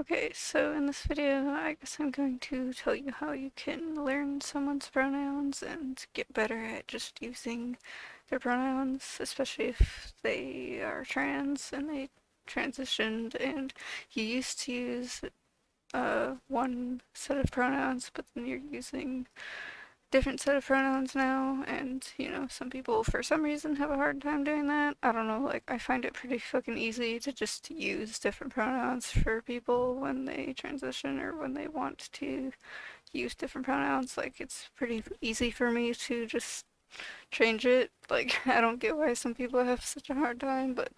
Okay, so in this video, I guess I'm going to tell you how you can learn someone's pronouns and get better at just using their pronouns, especially if they are trans and they transitioned and you used to use one set of pronouns, but then you're using different set of pronouns now, and some people for some reason have a hard time doing that. I don't know, like I find it pretty fucking easy to just use different pronouns for people when they transition or when they want to use different pronouns. Like it's pretty easy for me to just change it. Like I don't get why some people have such a hard time, but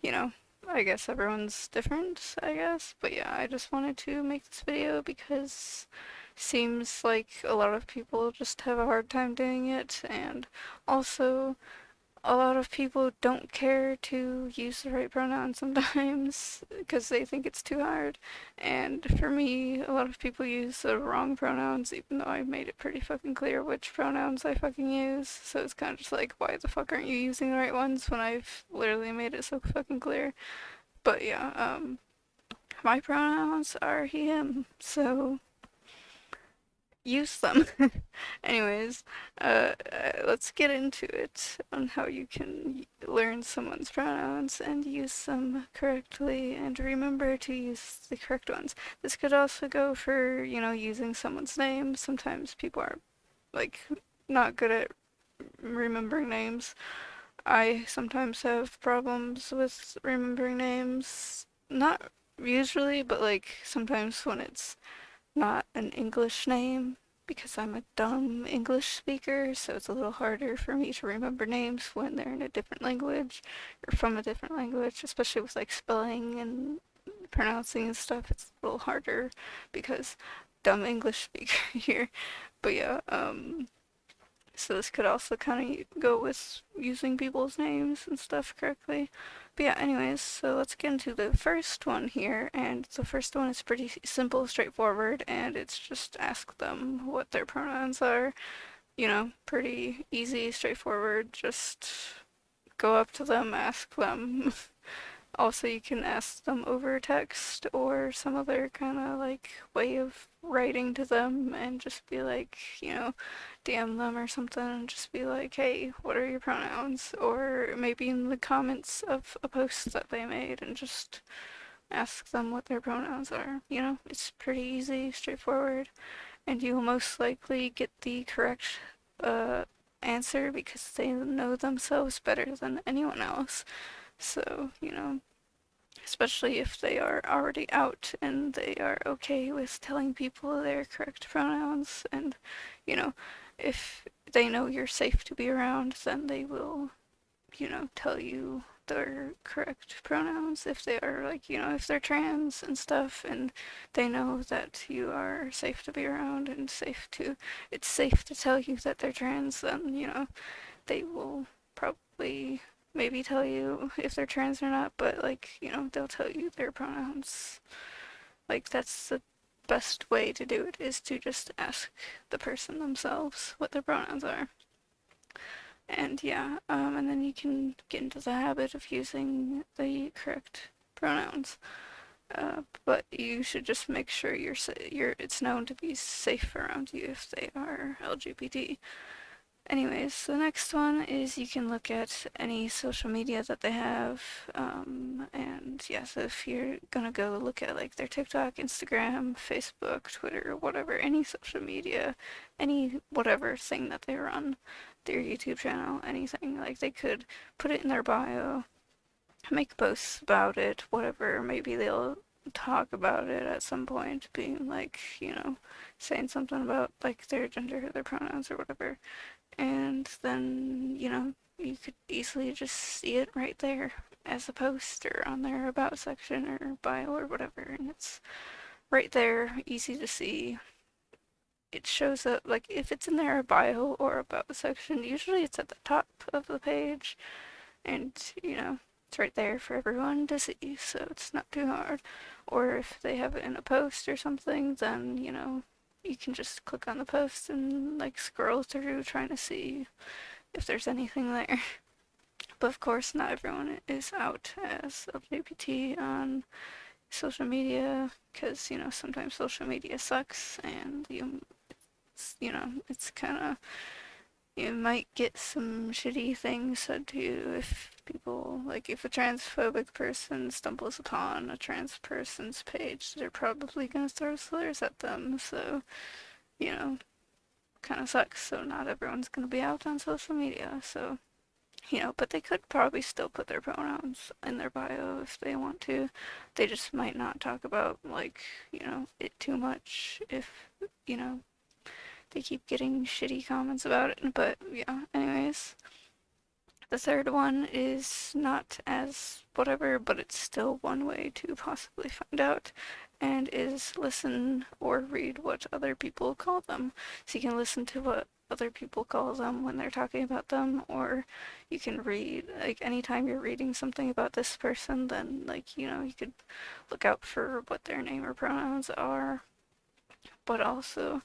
you know, I guess everyone's different, I guess. But yeah, I just wanted to make this video because seems like a lot of people just have a hard time doing it, and also a lot of people don't care to use the right pronoun sometimes because they think it's too hard. And for me, a lot of people use the wrong pronouns, even though I've made it pretty fucking clear which pronouns I fucking use. So it's kind of just like, why the fuck aren't you using the right ones when I've literally made it so fucking clear? But yeah, my pronouns are he, him, so use them. Anyways, let's get into it on how you can learn someone's pronouns and use them correctly and remember to use the correct ones. This could also go for, using someone's name. Sometimes people are, like, not good at remembering names. I sometimes have problems with remembering names. Not usually, but like sometimes when it's not an English name because I'm a dumb English speaker, so it's a little harder for me to remember names when they're in a different language or from a different language, especially with like spelling and pronouncing and stuff. It's a little harder because dumb English speaker here. But yeah, so this could also kind of go with using people's names and stuff correctly. But yeah, anyways, so let's get into the first one here, and the first one is pretty simple, straightforward, and it's just ask them what their pronouns are. Pretty easy, straightforward, just go up to them, ask them. Also, you can ask them over text or some other kind of like way of writing to them and just be like, DM them or something and just be like, hey, what are your pronouns? Or maybe in the comments of a post that they made and just ask them what their pronouns are. It's pretty easy, straightforward, and you will most likely get the correct uh, answer because they know themselves better than anyone else. So, especially if they are already out and they are okay with telling people their correct pronouns, and if they know you're safe to be around, then they will tell you their correct pronouns if they are like, if they're trans and stuff, and they know that you are safe to be around and it's safe to tell you that they're trans, then they will probably maybe tell you if they're trans or not, but like, they'll tell you their pronouns. Like, that's the best way to do it, is to just ask the person themselves what their pronouns are. And yeah, and then you can get into the habit of using the correct pronouns. But you should just make sure it's known to be safe around you if they are LGBT. Anyways, the next one is you can look at any social media that they have, and yeah, so if you're gonna go look at like their TikTok, Instagram, Facebook, Twitter, whatever, any social media, any whatever thing that they run, their YouTube channel, anything, like they could put it in their bio, make posts about it, whatever, maybe they'll talk about it at some point, being like, saying something about like their gender, their pronouns, or whatever, and then, you could easily just see it right there as a poster on their about section or bio or whatever, and it's right there, easy to see. It shows up, like, if it's in their bio or about section, usually it's at the top of the page, and, it's right there for everyone to see, so it's not too hard. Or if they have it in a post or something, then, you can just click on the post and like scroll through trying to see if there's anything there. But of course, not everyone is out as LGBT on social media, because, sometimes social media sucks, and it's kind of, you might get some shitty things said to you if people, like, if a transphobic person stumbles upon a trans person's page, they're probably gonna throw slurs at them, so, you know, kind of sucks. So not everyone's gonna be out on social media, so, but they could probably still put their pronouns in their bio if they want to. They just might not talk about, like, it too much if, you know, they keep getting shitty comments about it. But yeah, anyways. The third one is not as whatever, but it's still one way to possibly find out, and is listen or read what other people call them. So you can listen to what other people call them when they're talking about them, or you can read, like, anytime you're reading something about this person, then, like, you could look out for what their name or pronouns are. But also,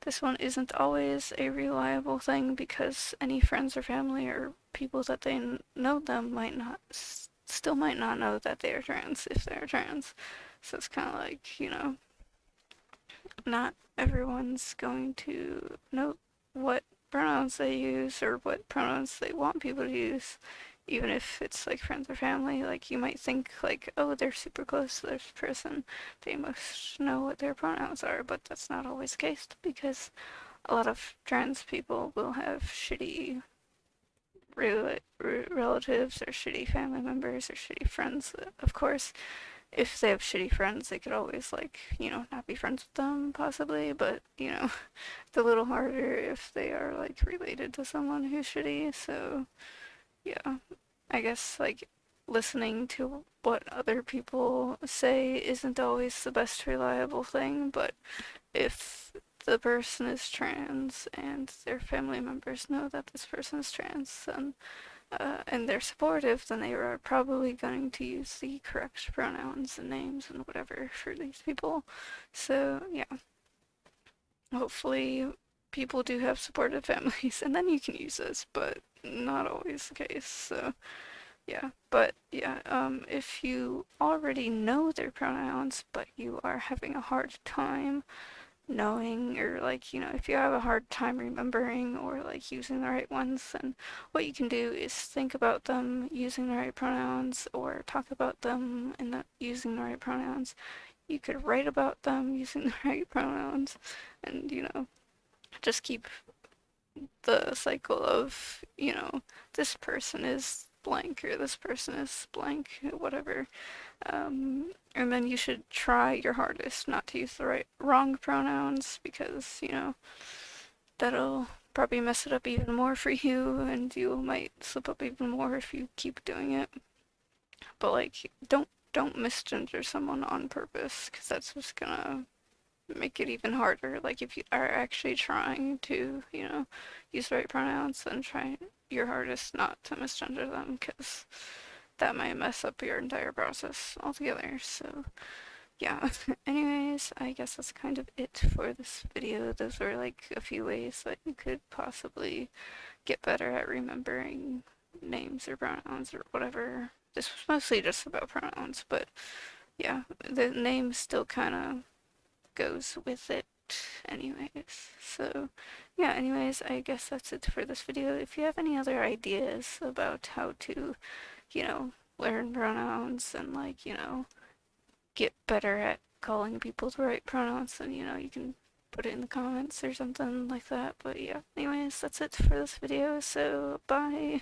this one isn't always a reliable thing, because any friends or family or people that they know them might not, still might not know that they are trans if they're trans. So it's kind of like, not everyone's going to know what pronouns they use or what pronouns they want people to use. Even if it's like friends or family, like, you might think like, oh, they're super close to this person, they must know what their pronouns are, but that's not always the case, because a lot of trans people will have shitty relatives or shitty family members or shitty friends. Of course, if they have shitty friends, they could always, like, not be friends with them, possibly, but, it's a little harder if they are, like, related to someone who's shitty, so, yeah. I guess, like, listening to what other people say isn't always the best reliable thing, but if the person is trans and their family members know that this person is trans, then and they're supportive, then they are probably going to use the correct pronouns and names and whatever for these people. So, yeah, hopefully people do have supportive families, and then you can use this, but not always the case. So, yeah, but yeah, if you already know their pronouns, but you are having a hard time knowing, or, like, if you have a hard time remembering or, like, using the right ones, then what you can do is think about them using the right pronouns, or talk about them and using the right pronouns. You could write about them using the right pronouns, and, just keep the cycle of, this person is blank or this person is blank, whatever. And then you should try your hardest not to use the wrong pronouns, because, that'll probably mess it up even more for you, and you might slip up even more if you keep doing it. But, like, don't misgender someone on purpose, because that's just gonna make it even harder. Like, if you are actually trying to, use the right pronouns, then try your hardest not to misgender them, because that might mess up your entire process altogether. So, yeah. Anyways, I guess that's kind of it for this video. Those were, like, a few ways that you could possibly get better at remembering names or pronouns or whatever. This was mostly just about pronouns, but yeah, the name still kind of goes with it anyways. So, yeah, anyways, I guess that's it for this video. If you have any other ideas about how to, learn pronouns and, like, get better at calling people the right pronouns, then, you can put it in the comments or something like that. But yeah, anyways, that's it for this video, so bye.